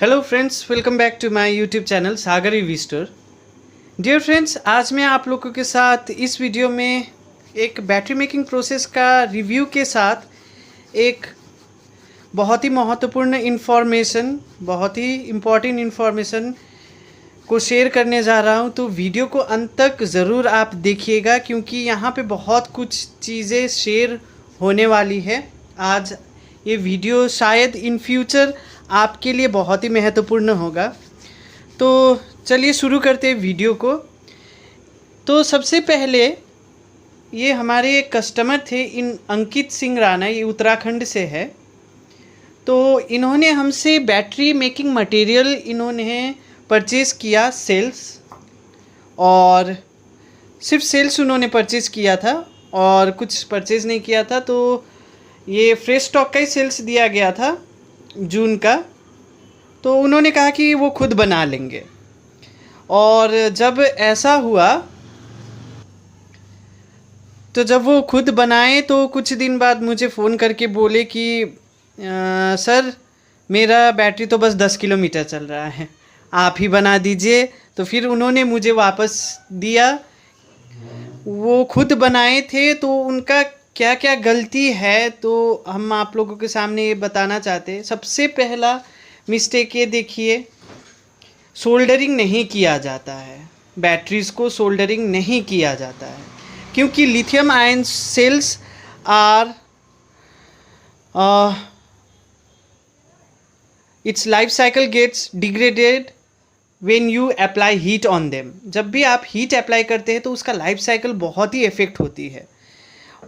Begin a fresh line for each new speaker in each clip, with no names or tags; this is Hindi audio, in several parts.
Hello friends, welcome back to my YouTube channel Sagar review store. Dear friends, आज मैं आप लोगों के साथ इस वीडियो में एक बैटरी मेकिंग प्रोसेस का रिव्यू के साथ एक बहुत ही महत्वपूर्ण इन्फॉर्मेशन, बहुत ही इम्पॉर्टेंट इन्फॉर्मेशन को शेयर करने जा रहा हूं। तो वीडियो को अंत तक ज़रूर आप देखिएगा, क्योंकि यहाँ पे बहुत कुछ चीज़ें शेयर होने वाली है। आज ये वीडियो शायद इन फ्यूचर आपके लिए बहुत ही महत्वपूर्ण होगा। तो चलिए शुरू करते हैं वीडियो को। तो सबसे पहले ये हमारे एक कस्टमर थे, अंकित सिंह राणा, ये उत्तराखंड से है। तो इन्होंने हमसे बैटरी मेकिंग मटेरियल इन्होंने परचेज़ किया, सेल्स, और सिर्फ सेल्स उन्होंने परचेज़ किया था और कुछ परचेज़ नहीं किया था। तो ये फ्रेश स्टॉक का ही सेल्स दिया गया था जून का। तो उन्होंने कहा कि वो खुद बना लेंगे, और जब ऐसा हुआ तो जब वो खुद बनाए तो कुछ दिन बाद मुझे फ़ोन करके बोले कि सर, मेरा बैटरी तो बस 10 किलोमीटर चल रहा है, आप ही बना दीजिए। तो फिर उन्होंने मुझे वापस दिया। वो खुद बनाए थे, तो उनका क्या क्या गलती है तो हम आप लोगों के सामने ये बताना चाहते हैं। सबसे पहला मिस्टेक ये देखिए, सोल्डरिंग नहीं किया जाता है। बैटरीज़ को सोल्डरिंग नहीं किया जाता है, क्योंकि lithium ion cells are its life cycle gets degraded when you apply heat on them. जब भी आप हीट अप्लाई करते हैं तो उसका लाइफ साइकिल बहुत ही इफ़ेक्ट होती है,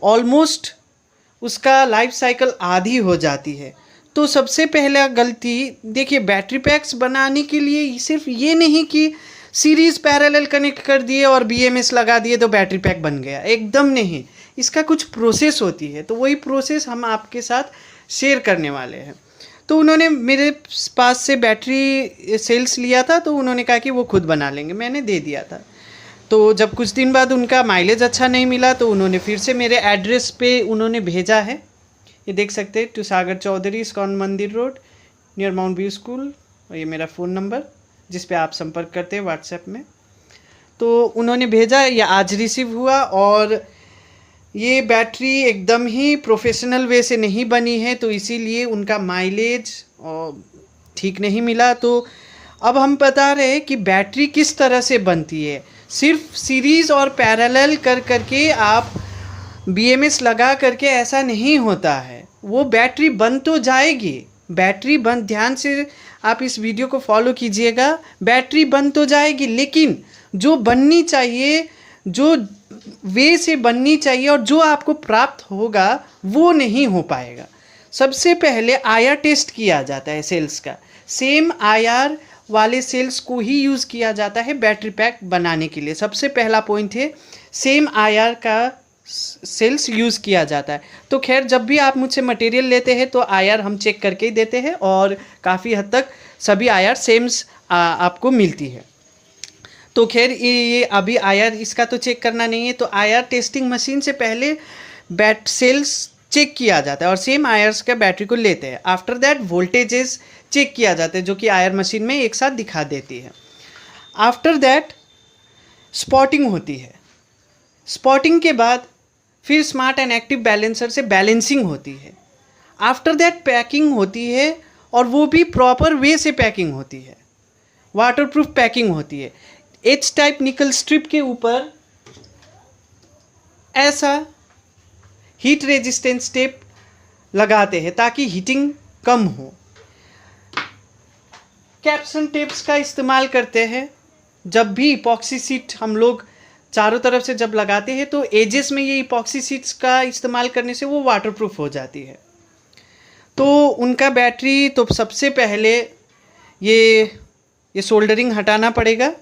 ऑलमोस्ट उसका लाइफ साइकिल आधी हो जाती है। तो सबसे पहला गलती देखिए, बैटरी पैक्स बनाने के लिए सिर्फ ये नहीं कि सीरीज़ पैरेलल कनेक्ट कर दिए और बीएमएस लगा दिए तो बैटरी पैक बन गया, एकदम नहीं। इसका कुछ प्रोसेस होती है, तो वही प्रोसेस हम आपके साथ शेयर करने वाले हैं। तो उन्होंने मेरे पास से बैटरी सेल्स लिया था, तो उन्होंने कहा कि वो खुद बना लेंगे, मैंने दे दिया था। तो जब कुछ दिन बाद उनका माइलेज अच्छा नहीं मिला तो उन्होंने फिर से मेरे एड्रेस पे उन्होंने भेजा है। ये देख सकते हैं, टू सागर चौधरी, इस्कॉन मंदिर road, near mount view school. और ये मेरा फ़ोन नंबर जिस पे आप संपर्क करते हैं व्हाट्सएप में। तो उन्होंने भेजा, ये आज रिसीव हुआ, और ये बैटरी एकदम ही प्रोफेशनल वे से नहीं बनी है, तो इसीलिए उनका माइलेज ठीक नहीं मिला। तो अब हम बता रहे हैं कि बैटरी किस तरह से बनती है। सिर्फ सीरीज़ और पैरेलल कर करके आप बीएमएस लगा करके ऐसा नहीं होता है। वो बैटरी बन तो जाएगी, बैटरी बन, ध्यान से आप इस वीडियो को फॉलो कीजिएगा, बैटरी बन तो जाएगी, लेकिन जो बननी चाहिए, जो वे से बननी चाहिए और जो आपको प्राप्त होगा वो नहीं हो पाएगा। सबसे पहले आईआर टेस्ट किया जाता है सेल्स का। सेम आईआर वाले सेल्स को ही यूज़ किया जाता है बैटरी पैक बनाने के लिए। सबसे पहला पॉइंट है, सेम आईआर का सेल्स यूज़ किया जाता है। तो खैर, जब भी आप मुझसे मटेरियल लेते हैं तो आईआर हम चेक करके ही देते हैं, और काफ़ी हद तक सभी आईआर सेम्स आपको मिलती है। तो खैर, ये अभी आईआर इसका तो चेक करना नहीं है। तो आईआर टेस्टिंग मशीन से पहले बैट सेल्स चेक किया जाता है और सेम आयर्स का बैटरी को लेते हैं। आफ्टर दैट वोल्टेजेस चेक किया जाता है, जो कि आयर मशीन में एक साथ दिखा देती है। आफ्टर दैट स्पॉटिंग होती है। स्पॉटिंग के बाद फिर स्मार्ट एंड एक्टिव बैलेंसर से बैलेंसिंग होती है। आफ्टर दैट पैकिंग होती है, और वो भी प्रॉपर वे से पैकिंग होती है, वाटरप्रूफ पैकिंग होती है। एच टाइप निकल स्ट्रिप के ऊपर ऐसा हीट रेजिस्टेंस टेप लगाते हैं ताकि हीटिंग कम हो। कैप्सन टेप्स का इस्तेमाल करते हैं। जब भी इपॉक्सी सीट हम लोग चारों तरफ से जब लगाते हैं तो एजेस में ये इपॉक्सी सीट्स का इस्तेमाल करने से वो वाटरप्रूफ हो जाती है। तो उनका बैटरी, तो सबसे पहले ये सोल्डरिंग हटाना पड़ेगा।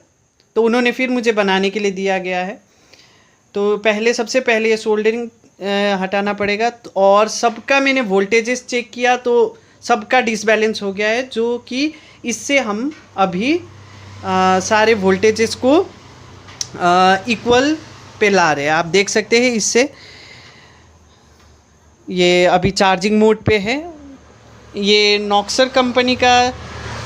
तो उन्होंने फिर मुझे बनाने के लिए दिया गया है। तो सबसे पहले ये सोल्डरिंग हटाना पड़ेगा, और सबका मैंने वोल्टेजेस चेक किया तो सबका डिसबैलेंस हो गया है, जो कि इससे हम अभी सारे वोल्टेजेस को इक्वल पे ला रहे हैं। आप देख सकते हैं, इससे ये अभी चार्जिंग मोड पे है। ये नॉक्सर कंपनी का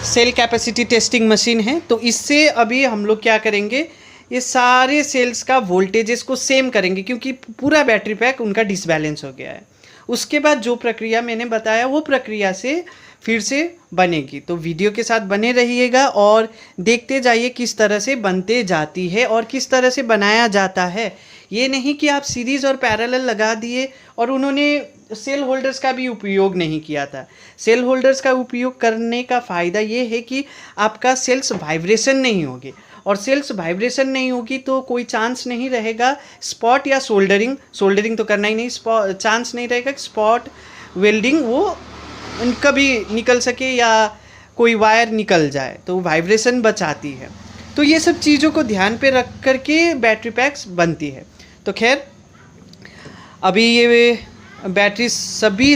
सेल कैपेसिटी टेस्टिंग मशीन है। तो इससे अभी हम लोग क्या करेंगे, ये सारे सेल्स का वोल्टेजेस को सेम करेंगे क्योंकि पूरा बैटरी पैक उनका डिसबैलेंस हो गया है। उसके बाद जो प्रक्रिया मैंने बताया वो प्रक्रिया से फिर से बनेगी। तो वीडियो के साथ बने रहिएगा और देखते जाइए किस तरह से बनते जाती है और किस तरह से बनाया जाता है। ये नहीं कि आप सीरीज़ और पैरेलल लगा दिए, और उन्होंने सेल होल्डर्स का भी उपयोग नहीं किया था। सेल होल्डर्स का उपयोग करने का फ़ायदा ये है कि आपका सेल्स वाइब्रेशन नहीं होगी, और सेल्स वाइब्रेशन नहीं होगी तो कोई चांस नहीं रहेगा स्पॉट या सोल्डरिंग तो करना ही नहीं, चांस नहीं रहेगा स्पॉट वेल्डिंग वो कभी निकल सके या कोई वायर निकल जाए, तो वाइब्रेशन बचाती है। तो ये सब चीज़ों को ध्यान पे रख करके बैटरी पैक्स बनती है। तो खैर अभी ये बैटरी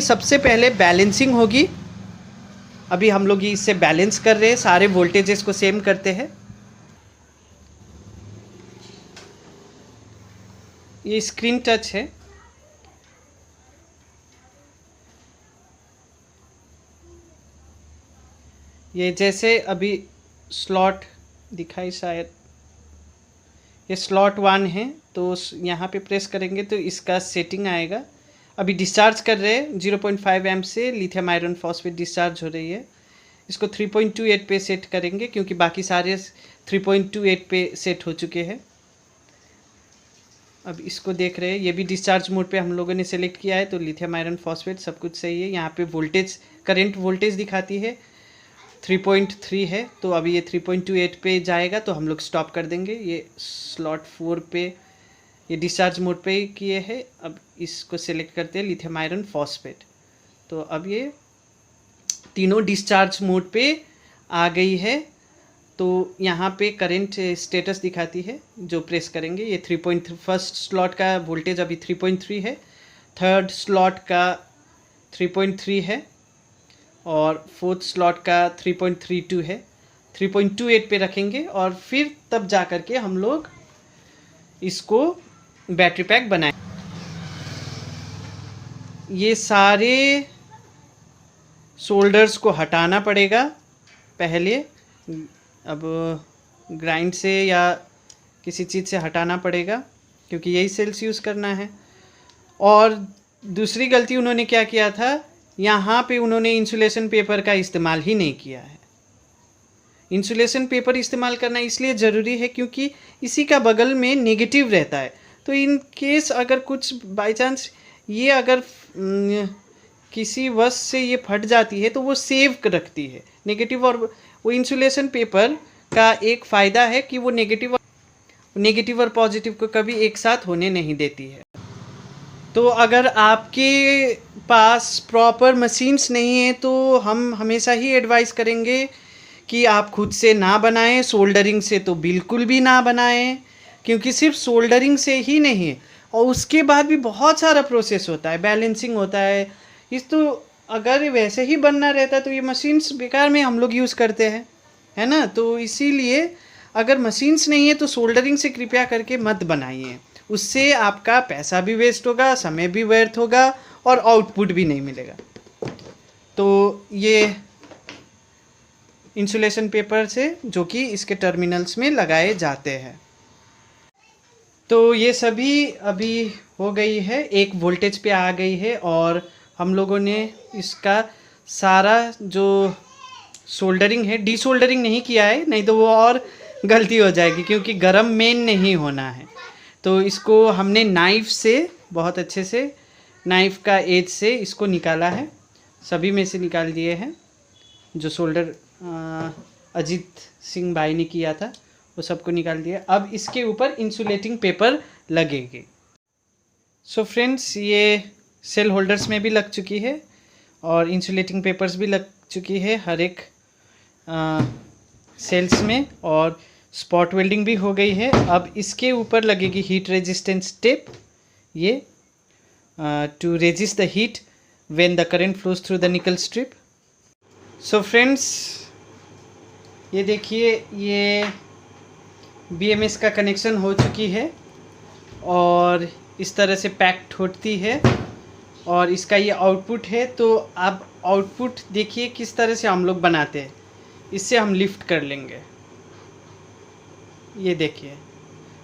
सबसे पहले बैलेंसिंग होगी। अभी हम लोग ये इससे बैलेंस कर रहे हैं, सारे वोल्टेजेस को सेम करते हैं। ये स्क्रीन टच है। ये जैसे अभी स्लॉट दिखाई शायद, ये स्लॉट 1 है, तो यहाँ पे प्रेस करेंगे तो इसका सेटिंग आएगा। अभी डिस्चार्ज कर रहे हैं 0.5 एम्प से लिथियम आयरन फॉस्फेट डिस्चार्ज हो रही है। इसको 3.28 पे सेट करेंगे क्योंकि बाकी सारे 3.28 पे सेट हो चुके हैं। अब इसको देख रहे हैं, ये भी डिस्चार्ज मोड पे हम लोगों ने सेलेक्ट किया है, तो लिथियम आयरन फॉस्फेट सब कुछ सही है। यहाँ पे वोल्टेज करंट वोल्टेज दिखाती है 3.3 है, तो अभी ये 3.28 पे जाएगा तो हम लोग स्टॉप कर देंगे। ये स्लॉट 4 पे ये डिस्चार्ज मोड पे किए हैं। अब इसको सेलेक्ट करते हैं लिथियम आयरन फॉस्फेट, तो अब ये तीनों डिस्चार्ज मोड पे आ गई है। तो यहाँ पे करंट स्टेटस दिखाती है जो प्रेस करेंगे। ये 3.3 फर्स्ट स्लॉट का वोल्टेज अभी 3.3 है, थर्ड स्लॉट का 3.3 है और फोर्थ स्लॉट का 3.32 है। 3.28 पे रखेंगे और फिर तब जा कर के हम लोग इसको बैटरी पैक बनाएं। ये सारे शोल्डर्स को हटाना पड़ेगा पहले, अब ग्राइंड से या किसी चीज़ से हटाना पड़ेगा क्योंकि यही सेल्स यूज़ करना है। और दूसरी गलती उन्होंने क्या किया था, यहाँ पे उन्होंने इंसुलेशन पेपर का इस्तेमाल ही नहीं किया है। इंसुलेशन पेपर इस्तेमाल करना इसलिए ज़रूरी है क्योंकि इसी का बगल में नेगेटिव रहता है, तो इन केस अगर कुछ बाई चांस ये अगर किसी वश से ये फट जाती है तो वो सेव रखती है नेगेटिव। और वो इंसुलेशन पेपर का एक फ़ायदा है कि वो नेगेटिव और पॉजिटिव को कभी एक साथ होने नहीं देती है। तो अगर आपके पास प्रॉपर मशीन्स नहीं है तो हम हमेशा ही एडवाइस करेंगे कि आप खुद से ना बनाएं, सोल्डरिंग से तो बिल्कुल भी ना बनाएं, क्योंकि सिर्फ सोल्डरिंग से ही नहीं और उसके बाद भी बहुत सारा प्रोसेस होता है, बैलेंसिंग होता है। इस तो अगर वैसे ही बनना रहता तो ये मशीन्स बेकार में हम लोग यूज़ करते हैं, है ना। तो इसीलिए अगर मशीन्स नहीं है तो सोल्डरिंग से कृपया करके मत बनाइए, उससे आपका पैसा भी वेस्ट होगा, समय भी व्यर्थ होगा और आउटपुट भी नहीं मिलेगा। तो ये इंसुलेशन पेपर से जो कि इसके टर्मिनल्स में लगाए जाते हैं। तो ये सभी अभी हो गई है, एक वोल्टेज पे आ गई है और हम लोगों ने इसका सारा जो सोल्डरिंग है, डीसोल्डरिंग नहीं किया है, नहीं तो वो और गलती हो जाएगी क्योंकि गरम मेन नहीं होना है। तो इसको हमने नाइफ़ से बहुत अच्छे से नाइफ़ का एज से इसको निकाला है, सभी में से निकाल दिए हैं। जो सोल्डर अजीत सिंह भाई ने किया था वो सबको निकाल दिया। अब इसके ऊपर इंसुलेटिंग पेपर लगेगी। सो फ्रेंड्स, ये सेल होल्डर्स में भी लग चुकी है और इंसुलेटिंग पेपर्स भी लग चुकी है हर एक सेल्स में, और स्पॉट वेल्डिंग भी हो गई है। अब इसके ऊपर लगेगी हीट रेजिस्टेंस टेप, ये to resist the heat when the current flows through the nickel strip. So friends, ये देखिए, ये BMS का कनेक्शन हो चुकी है और इस तरह से पैक्ड होती है और इसका ये आउटपुट है। तो अब आउटपुट देखिए किस तरह से हम लोग बनाते हैं। इससे हम लिफ्ट कर लेंगे। ये देखिए,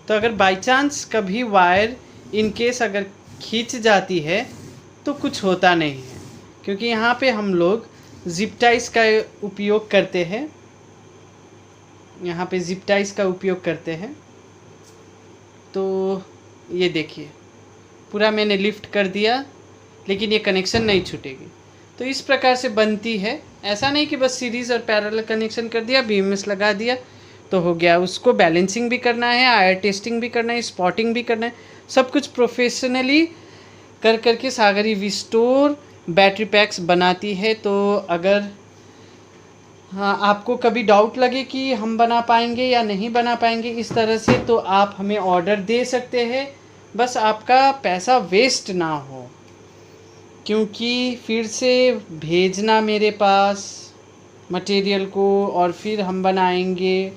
तो अगर बाई चांस कभी वायर इन केस अगर खींच जाती है तो कुछ होता नहीं है, क्योंकि यहाँ पे हम लोग जिप टाइज का उपयोग करते हैं। यहाँ पे जिप टाइज का उपयोग करते हैं। तो ये देखिए, पूरा मैंने लिफ्ट कर दिया, लेकिन ये कनेक्शन नहीं छूटेगी। तो इस प्रकार से बनती है। ऐसा नहीं कि बस सीरीज़ और पैरेलल कनेक्शन कर दिया, बीएमएस लगा दिया तो हो गया। उसको बैलेंसिंग भी करना है, आयर टेस्टिंग भी करना है, स्पॉटिंग भी करना है, सब कुछ प्रोफेशनली कर करके सागर ईवी स्टोर बैटरी पैक्स बनाती है। तो अगर हाँ आपको कभी डाउट लगे कि हम बना पाएंगे या नहीं बना पाएंगे इस तरह से, तो आप हमें ऑर्डर दे सकते हैं। बस आपका पैसा वेस्ट ना हो, क्योंकि फिर से भेजना मेरे पास मटेरियल को और फिर हम बनाएंगे,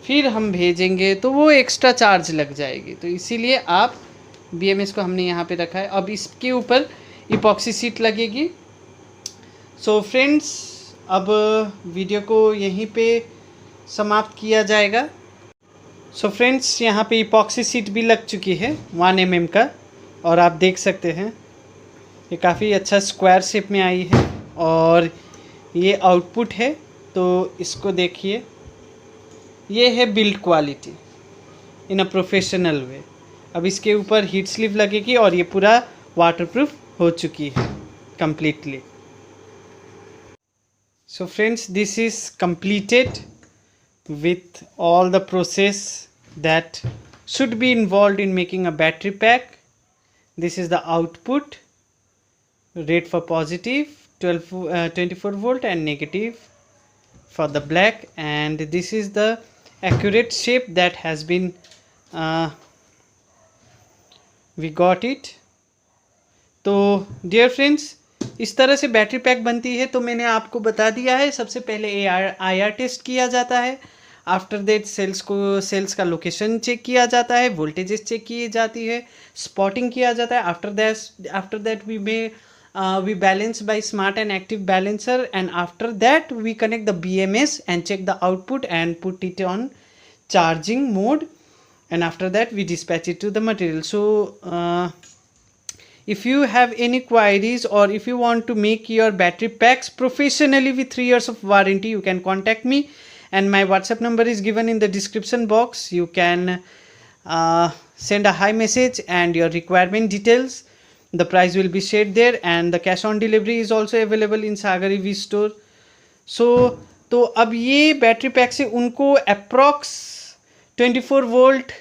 फिर हम भेजेंगे, तो वो एक्स्ट्रा चार्ज लग जाएगी। तो इसीलिए आप बीएमएस को हमने यहाँ पे रखा है। अब इसके ऊपर इपॉक्सी शीट लगेगी। सो फ्रेंड्स, अब वीडियो को यहीं पे समाप्त किया जाएगा। सो फ्रेंड्स, यहाँ पे इपॉक्सी शीट भी लग चुकी है 1 mm का, और आप देख सकते हैं ये काफ़ी अच्छा स्क्वायर शेप में आई है। और ये आउटपुट है, तो इसको देखिए, ये है build quality in a professional वे। अब इसके ऊपर हीट स्लीव लगेगी और ये पूरा वाटरप्रूफ हो चुकी है completely. So friends, this is completed with all the process that should be involved in making a battery pack. This is the output, rate for positive 24 volt and negative for the black, and this is the accurate shape that has been we got it. तो डियर फ्रेंड्स, इस तरह से बैटरी पैक बनती है। तो मैंने आपको बता दिया है, सबसे पहले आईआर टेस्ट किया जाता है। आफ्टर दैट सेल्स का लोकेशन चेक किया जाता है, वोल्टेजेस चेक की जाती है, स्पॉटिंग किया जाता है। After that we balance by smart and active balancer, and after that we connect the BMS and check the output and put it on charging mode, and after that we dispatch it to the material. So if you have any queries or if you want to make your battery packs professionally with 3 years of warranty, you can contact me, and my WhatsApp number is given in the description box. You can send a hi message and your requirement details. The price will be shared there, and the cash on delivery is also available in Sagar EV store. So तो अब ये बैटरी पैक से उनको अप्रॉक्स 24 वोल्ट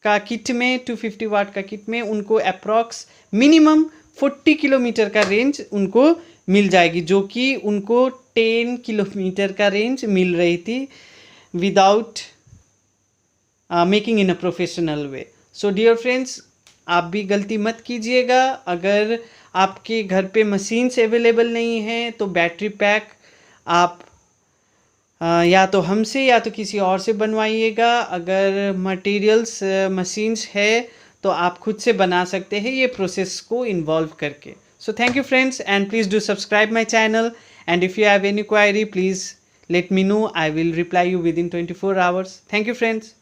का किट में 250 वाट का किट में उनको अप्रॉक्स मिनिमम 40 किलोमीटर का रेंज उनको मिल जाएगी, जो कि उनको 10 किलोमीटर का रेंज मिल रही थी without making in a professional way. So dear friends, आप भी गलती मत कीजिएगा. अगर आपके घर पे मशीन्स अवेलेबल नहीं हैं तो बैटरी पैक आप या तो हमसे या तो किसी और से बनवाइएगा. अगर मटेरियल्स मशीन्स है तो आप खुद से बना सकते हैं ये प्रोसेस को इन्वॉल्व करके. So thank you friends, and please do subscribe my channel, and if you have any query please let me know. I will reply you within 24 hours. Thank you friends.